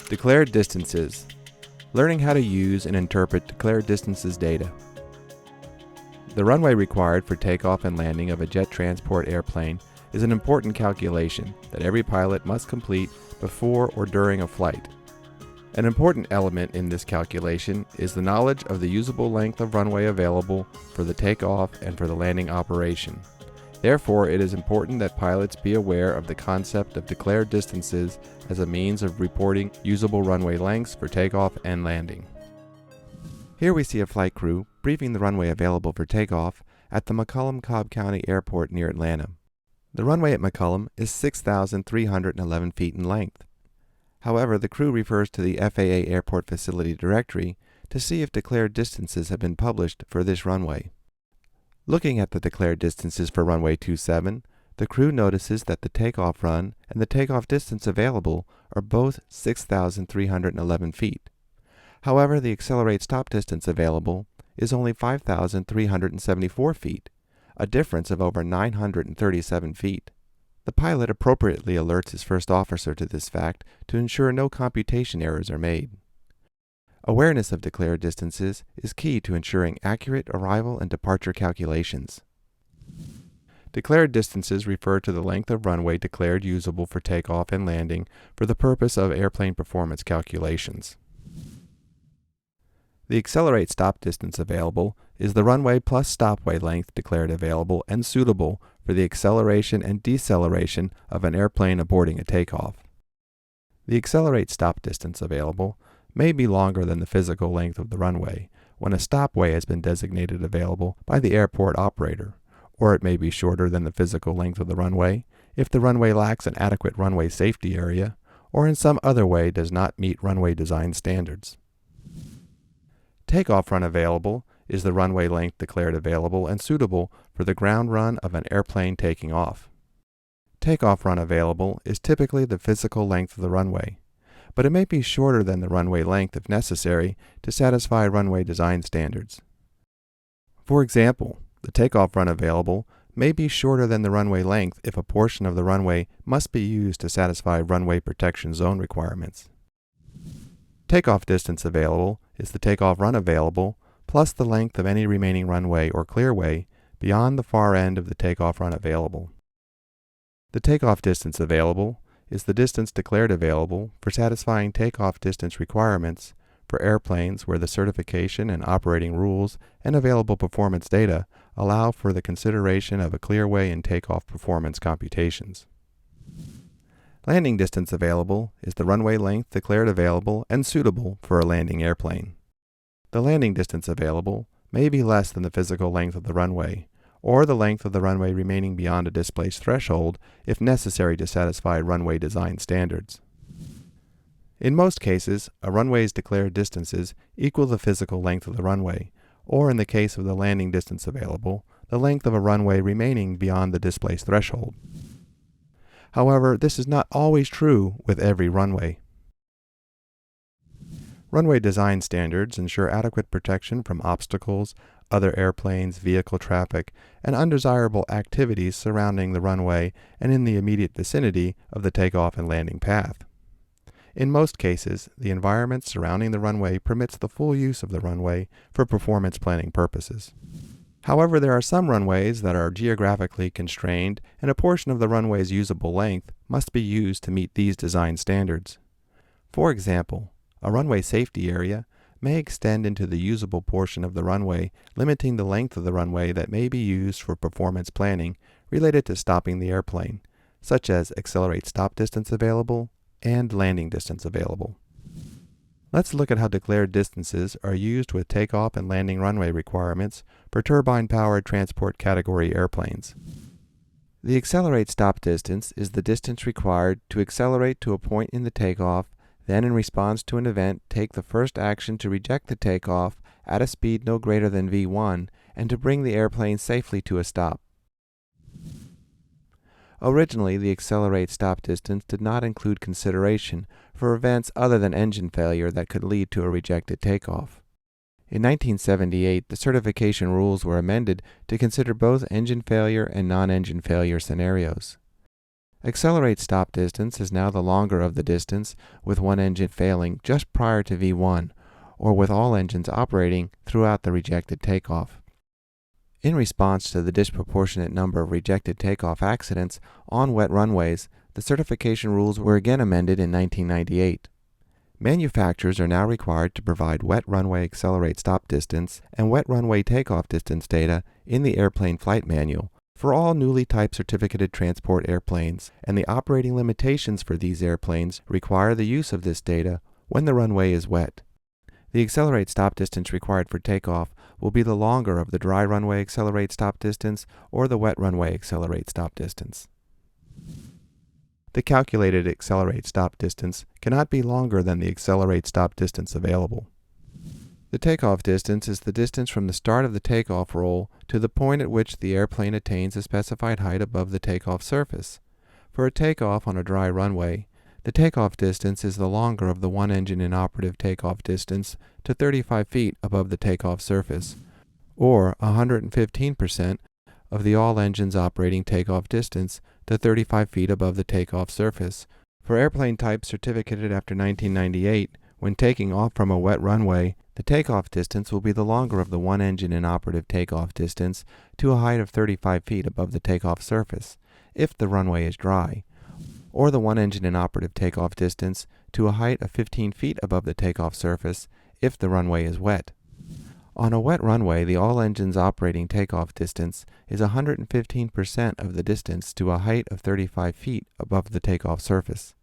Declared distances. Learning how to use and interpret declared distances data. The runway required for takeoff and landing of a jet transport airplane is an important calculation that every pilot must complete before or during a flight. An important element in this calculation is the knowledge of the usable length of runway available for the takeoff and for the landing operation. Therefore, it is important that pilots be aware of the concept of declared distances as a means of reporting usable runway lengths for takeoff and landing. Here we see a flight crew briefing the runway available for takeoff at the McCollum-Cobb County Airport near Atlanta. The runway at McCollum is 6,311 feet in length. However, the crew refers to the FAA Airport Facility Directory to see if declared distances have been published for this runway. Looking at the declared distances for runway 27, the crew notices that the takeoff run and the takeoff distance available are both 6,311 feet. However, the accelerate stop distance available is only 5,374 feet, a difference of over 937 feet. The pilot appropriately alerts his first officer to this fact to ensure no computation errors are made. Awareness of declared distances is key to ensuring accurate arrival and departure calculations. Declared distances refer to the length of runway declared usable for takeoff and landing for the purpose of airplane performance calculations. The accelerate stop distance available is the runway plus stopway length declared available and suitable for the acceleration and deceleration of an airplane aborting a takeoff. The accelerate stop distance available may be longer than the physical length of the runway when a stopway has been designated available by the airport operator, or it may be shorter than the physical length of the runway if the runway lacks an adequate runway safety area or in some other way does not meet runway design standards. Takeoff run available is the runway length declared available and suitable for the ground run of an airplane taking off. Takeoff run available is typically the physical length of the runway, but it may be shorter than the runway length if necessary to satisfy runway design standards. For example, the takeoff run available may be shorter than the runway length if a portion of the runway must be used to satisfy runway protection zone requirements. Takeoff distance available is the takeoff run available plus the length of any remaining runway or clearway beyond the far end of the takeoff run available. The takeoff distance available is the distance declared available for satisfying takeoff distance requirements for airplanes where the certification and operating rules and available performance data allow for the consideration of a clearway in takeoff performance computations. Landing distance available is the runway length declared available and suitable for a landing airplane. The landing distance available may be less than the physical length of the runway, or the length of the runway remaining beyond a displaced threshold if necessary to satisfy runway design standards. In most cases, a runway's declared distances equal the physical length of the runway, or in the case of the landing distance available, the length of a runway remaining beyond the displaced threshold. However, this is not always true with every runway. Runway design standards ensure adequate protection from obstacles, other airplanes, vehicle traffic, and undesirable activities surrounding the runway and in the immediate vicinity of the takeoff and landing path. In most cases, the environment surrounding the runway permits the full use of the runway for performance planning purposes. However, there are some runways that are geographically constrained, and a portion of the runway's usable length must be used to meet these design standards. For example, a runway safety area may extend into the usable portion of the runway, limiting the length of the runway that may be used for performance planning related to stopping the airplane, such as accelerate stop distance available and landing distance available. Let's look at how declared distances are used with takeoff and landing runway requirements for turbine-powered transport category airplanes. The accelerate stop distance is the distance required to accelerate to a point in the takeoff, then in response to an event take the first action to reject the takeoff at a speed no greater than v1 and to bring the airplane safely to a stop. Originally, the accelerate stop distance did not include consideration for events other than engine failure that could lead to a rejected takeoff. In 1978, the certification rules were amended to consider both engine failure and non-engine failure scenarios. Accelerate stop distance is now the longer of the distance with one engine failing just prior to V1, or with all engines operating throughout the rejected takeoff. In response to the disproportionate number of rejected takeoff accidents on wet runways, the certification rules were again amended in 1998. Manufacturers are now required to provide wet runway accelerate stop distance and wet runway takeoff distance data in the airplane flight manual for all newly type certificated transport airplanes, and the operating limitations for these airplanes require the use of this data when the runway is wet. The accelerate stop distance required for takeoff will be the longer of the dry runway accelerate stop distance or the wet runway accelerate stop distance. The calculated accelerate stop distance cannot be longer than the accelerate stop distance available. The takeoff distance is the distance from the start of the takeoff roll to the point at which the airplane attains a specified height above the takeoff surface. For a takeoff on a dry runway, the takeoff distance is the longer of the one engine inoperative takeoff distance to 35 feet above the takeoff surface, or 115% of the all engines operating takeoff distance to 35 feet above the takeoff surface. For airplane types certificated after 1998, when taking off from a wet runway, the takeoff distance will be the longer of the one engine inoperative takeoff distance to a height of 35 feet above the takeoff surface, if the runway is dry, or the one engine inoperative takeoff distance to a height of 15 feet above the takeoff surface, if the runway is wet. On a wet runway, the all engines operating takeoff distance is 115% of the distance to a height of 35 feet above the takeoff surface.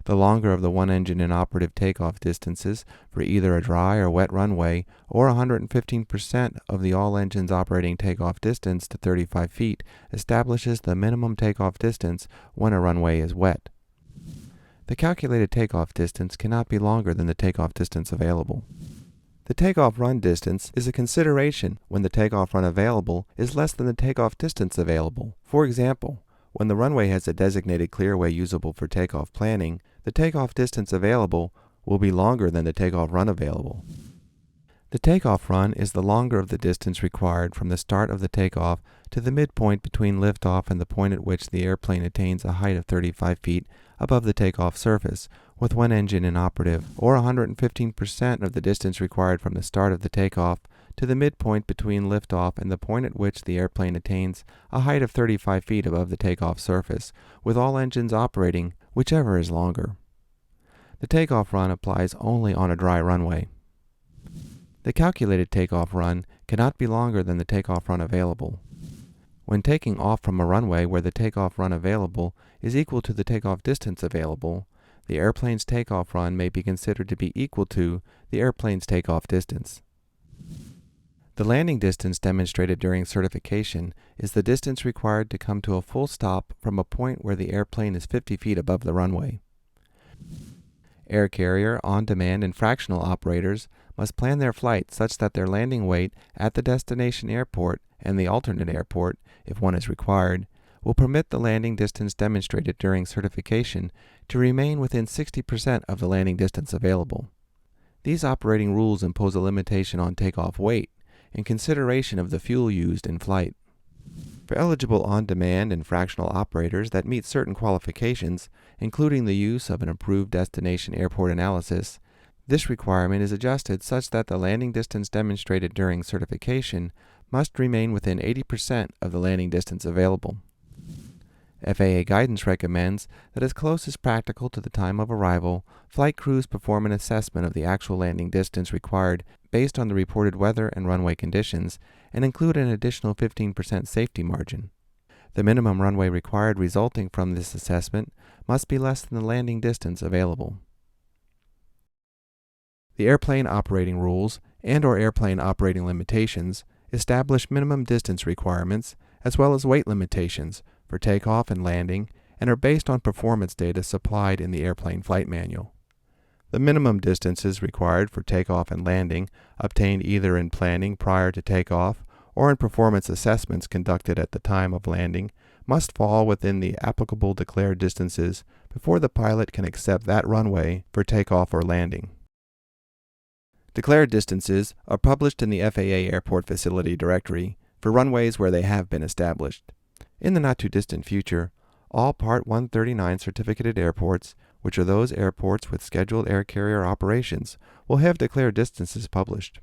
The longer of the one engine inoperative takeoff distances for either a dry or wet runway, or 115% of the all engines operating takeoff distance to 35 feet, establishes the minimum takeoff distance when a runway is wet. The calculated takeoff distance cannot be longer than the takeoff distance available. The takeoff run distance is a consideration when the takeoff run available is less than the takeoff distance available. For example, when the runway has a designated clearway usable for takeoff planning, the takeoff distance available will be longer than the takeoff run available. The takeoff run is the longer of the distance required from the start of the takeoff to the midpoint between liftoff and the point at which the airplane attains a height of 35 feet above the takeoff surface, with one engine inoperative, or 115% of the distance required from the start of the takeoff to the midpoint between liftoff and the point at which the airplane attains a height of 35 feet above the takeoff surface, with all engines operating, whichever is longer. The takeoff run applies only on a dry runway. The calculated takeoff run cannot be longer than the takeoff run available. When taking off from a runway where the takeoff run available is equal to the takeoff distance available, the airplane's takeoff run may be considered to be equal to the airplane's takeoff distance. The landing distance demonstrated during certification is the distance required to come to a full stop from a point where the airplane is 50 feet above the runway. Air carrier, on-demand, and fractional operators must plan their flight such that their landing weight at the destination airport and the alternate airport, if one is required, will permit the landing distance demonstrated during certification to remain within 60% of the landing distance available. These operating rules impose a limitation on takeoff weight in consideration of the fuel used in flight. For eligible on-demand and fractional operators that meet certain qualifications, including the use of an approved destination airport analysis, this requirement is adjusted such that the landing distance demonstrated during certification must remain within 80% of the landing distance available. FAA guidance recommends that as close as practical to the time of arrival, flight crews perform an assessment of the actual landing distance required based on the reported weather and runway conditions, and include an additional 15% safety margin. The minimum runway required resulting from this assessment must be less than the landing distance available. The airplane operating rules and/or airplane operating limitations establish minimum distance requirements as well as weight limitations for takeoff and landing, and are based on performance data supplied in the airplane flight manual. The minimum distances required for takeoff and landing, obtained either in planning prior to takeoff or in performance assessments conducted at the time of landing, must fall within the applicable declared distances before the pilot can accept that runway for takeoff or landing. Declared distances are published in the FAA Airport Facility Directory for runways where they have been established. In the not-too-distant future, All Part 139 certificated airports, which are those airports with scheduled air carrier operations, will have declared distances published.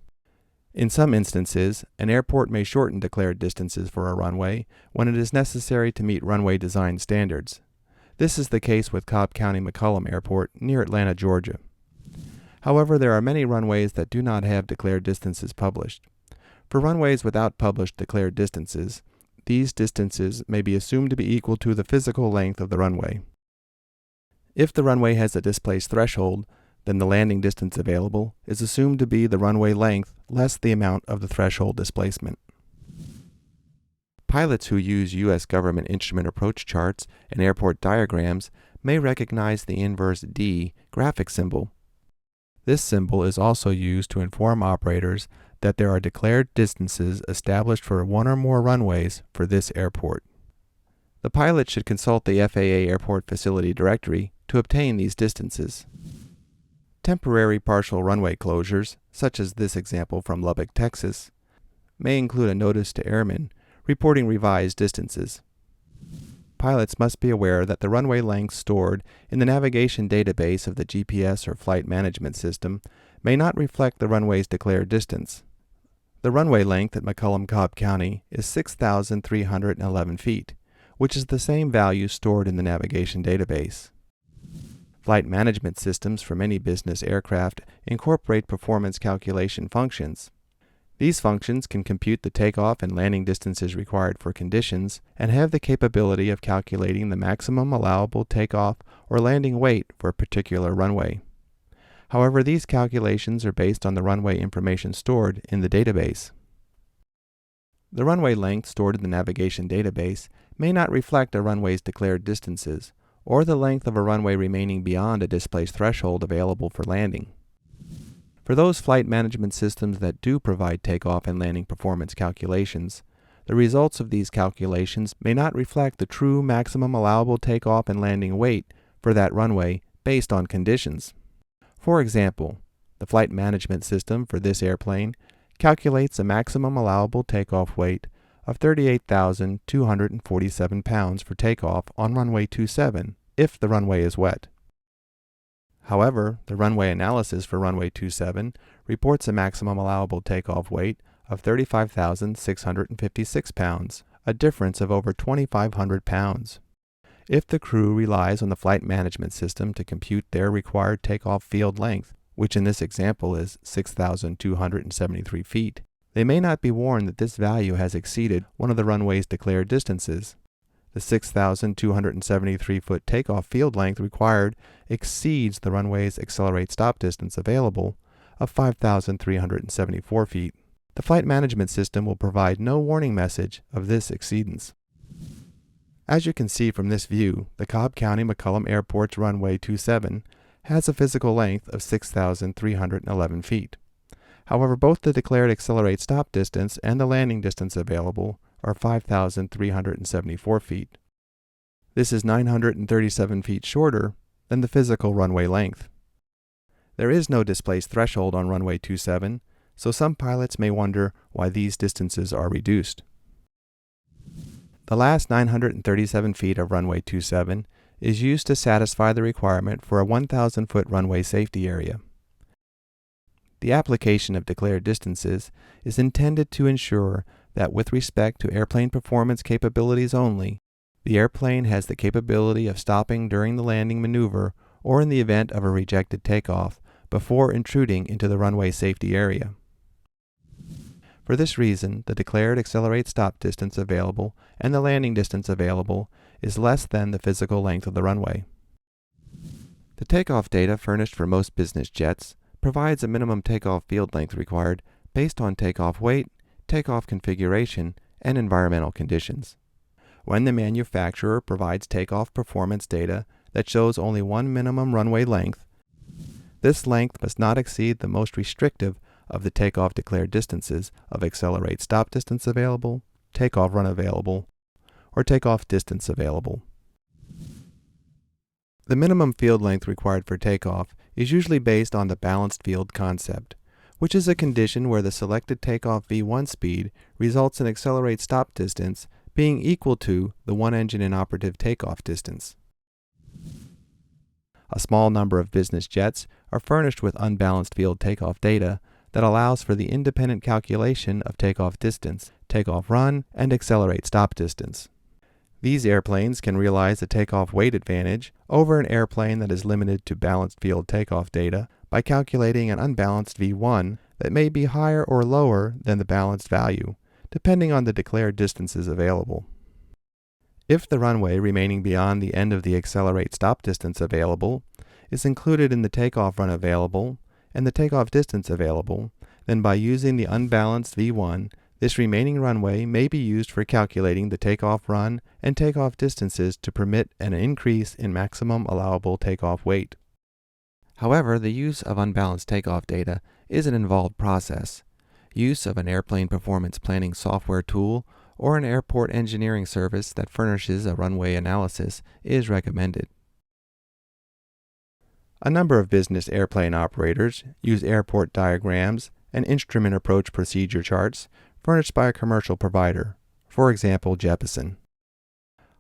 In some instances, an airport may shorten declared distances for a runway when it is necessary to meet runway design standards. This is the case with Cobb County McCollum Airport near Atlanta, Georgia. However, there are many runways that do not have declared distances published. For runways without published declared distances, these distances may be assumed to be equal to the physical length of the runway. If the runway has a displaced threshold, then the landing distance available is assumed to be the runway length less the amount of the threshold displacement. Pilots who use U.S. government instrument approach charts and airport diagrams may recognize the inverse D graphic symbol. This symbol is also used to inform operators that there are declared distances established for one or more runways for this airport. The pilot should consult the FAA Airport Facility Directory to obtain these distances. Temporary partial runway closures, such as this example from Lubbock, Texas, may include a notice to airmen reporting revised distances. Pilots must be aware that the runway lengths stored in the navigation database of the GPS or flight management system may not reflect the runway's declared distance. The runway length at McCollum-Cobb County is 6,311 feet, which is the same value stored in the navigation database. Flight management systems for many business aircraft incorporate performance calculation functions. These functions can compute the takeoff and landing distances required for conditions and have the capability of calculating the maximum allowable takeoff or landing weight for a particular runway. However, these calculations are based on the runway information stored in the database. The runway length stored in the navigation database may not reflect a runway's declared distances, or the length of a runway remaining beyond a displaced threshold available for landing. For those flight management systems that do provide takeoff and landing performance calculations, the results of these calculations may not reflect the true maximum allowable takeoff and landing weight for that runway based on conditions. For example, the flight management system for this airplane calculates a maximum allowable takeoff weight of 38,247 pounds for takeoff on runway 27 if the runway is wet. However, the runway analysis for runway 27 reports a maximum allowable takeoff weight of 35,656 pounds, a difference of over 2,500 pounds. If the crew relies on the flight management system to compute their required takeoff field length, which in this example is 6,273 feet, they may not be warned that this value has exceeded one of the runway's declared distances. The 6,273-foot takeoff field length required exceeds the runway's accelerate stop distance available of 5,374 feet. The flight management system will provide no warning message of this exceedance. As you can see from this view, the Cobb County McCollum Airport's runway 27 has a physical length of 6,311 feet. However, both the declared accelerate stop distance and the landing distance available are 5,374 feet. This is 937 feet shorter than the physical runway length. There is no displaced threshold on runway 27, so some pilots may wonder why these distances are reduced. The last 937 feet of runway 27 is used to satisfy the requirement for a 1,000-foot runway safety area. The application of declared distances is intended to ensure that with respect to airplane performance capabilities only, the airplane has the capability of stopping during the landing maneuver or in the event of a rejected takeoff before intruding into the runway safety area. For this reason, the declared accelerate stop distance available and the landing distance available is less than the physical length of the runway. The takeoff data furnished for most business jets provides a minimum takeoff field length required based on takeoff weight, takeoff configuration, and environmental conditions. When the manufacturer provides takeoff performance data that shows only one minimum runway length, this length must not exceed the most restrictive of the takeoff declared distances of accelerate stop distance available, takeoff run available, or takeoff distance available. The minimum field length required for takeoff is usually based on the balanced field concept, which is a condition where the selected takeoff V1 speed results in accelerate stop distance being equal to the one engine inoperative takeoff distance. A small number of business jets are furnished with unbalanced field takeoff data that allows for the independent calculation of takeoff distance, takeoff run, and accelerate stop distance. These airplanes can realize a takeoff weight advantage over an airplane that is limited to balanced field takeoff data by calculating an unbalanced V1 that may be higher or lower than the balanced value, depending on the declared distances available. If the runway remaining beyond the end of the accelerate stop distance available is included in the takeoff run available and the takeoff distance available, then by using the unbalanced V1, this remaining runway may be used for calculating the takeoff run and takeoff distances to permit an increase in maximum allowable takeoff weight. However, the use of unbalanced takeoff data is an involved process. Use of an airplane performance planning software tool or an airport engineering service that furnishes a runway analysis is recommended. A number of business airplane operators use airport diagrams and instrument approach procedure charts furnished by a commercial provider, for example Jeppesen.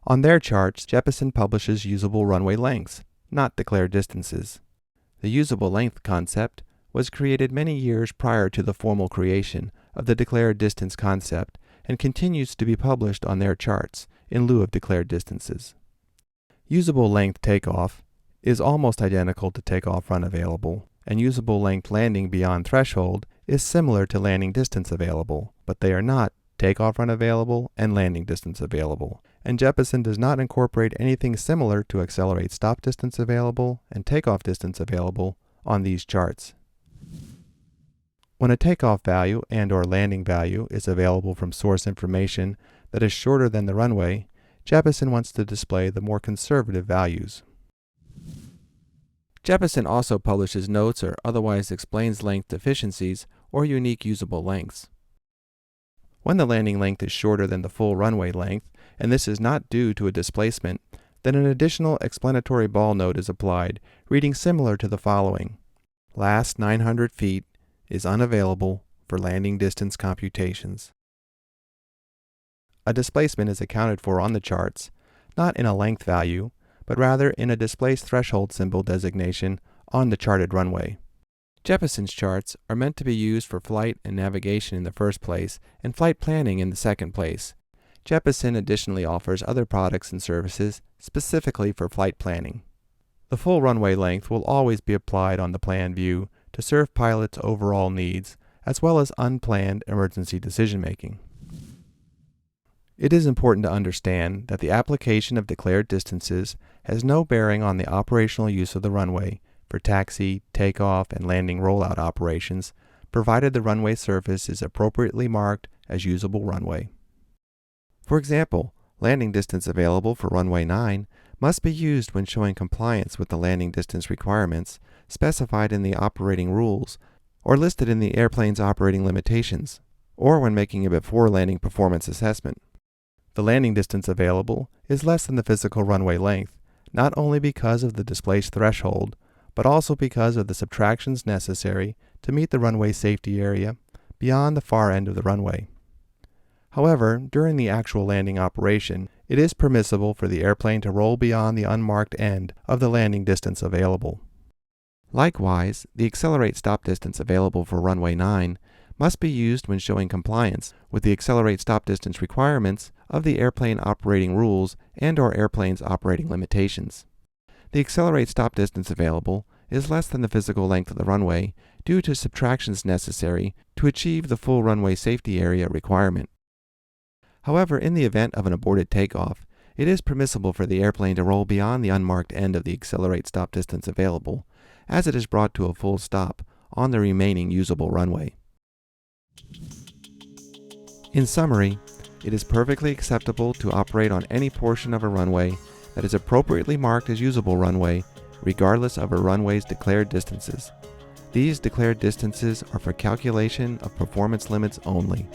On their charts, Jeppesen publishes usable runway lengths, not declared distances. The usable length concept was created many years prior to the formal creation of the declared distance concept and continues to be published on their charts in lieu of declared distances. Usable length takeoff is almost identical to takeoff run available, and usable length landing beyond threshold is similar to landing distance available, but they are not takeoff run available and landing distance available, and Jeppesen does not incorporate anything similar to accelerate stop distance available and takeoff distance available on these charts. When a takeoff value and/or landing value is available from source information that is shorter than the runway, Jeppesen wants to display the more conservative values. Jeppesen also publishes notes or otherwise explains length deficiencies or unique usable lengths. When the landing length is shorter than the full runway length, and this is not due to a displacement, then an additional explanatory ball note is applied, reading similar to the following: last 900 feet is unavailable for landing distance computations. A displacement is accounted for on the charts, not in a length value, but rather in a displaced threshold symbol designation on the charted runway. Jeppesen's charts are meant to be used for flight and navigation in the first place and flight planning in the second place. Jeppesen additionally offers other products and services specifically for flight planning. The full runway length will always be applied on the plan view to serve pilots' overall needs, as well as unplanned emergency decision-making. It is important to understand that the application of declared distances has no bearing on the operational use of the runway for taxi, takeoff, and landing rollout operations, provided the runway surface is appropriately marked as usable runway. For example, landing distance available for runway 9 must be used when showing compliance with the landing distance requirements specified in the operating rules or listed in the airplane's operating limitations, or when making a before landing performance assessment. The landing distance available is less than the physical runway length, not only because of the displaced threshold, but also because of the subtractions necessary to meet the runway safety area beyond the far end of the runway. However, during the actual landing operation, it is permissible for the airplane to roll beyond the unmarked end of the landing distance available. Likewise, the accelerate stop distance available for runway 9 must be used when showing compliance with the accelerate stop distance requirements of the airplane operating rules and/or airplane's operating limitations. The accelerate stop distance available is less than the physical length of the runway due to subtractions necessary to achieve the full runway safety area requirement. However, in the event of an aborted takeoff, it is permissible for the airplane to roll beyond the unmarked end of the accelerate stop distance available, as it is brought to a full stop on the remaining usable runway. In summary, it is perfectly acceptable to operate on any portion of a runway that is appropriately marked as usable runway, regardless of a runway's declared distances. These declared distances are for calculation of performance limits only.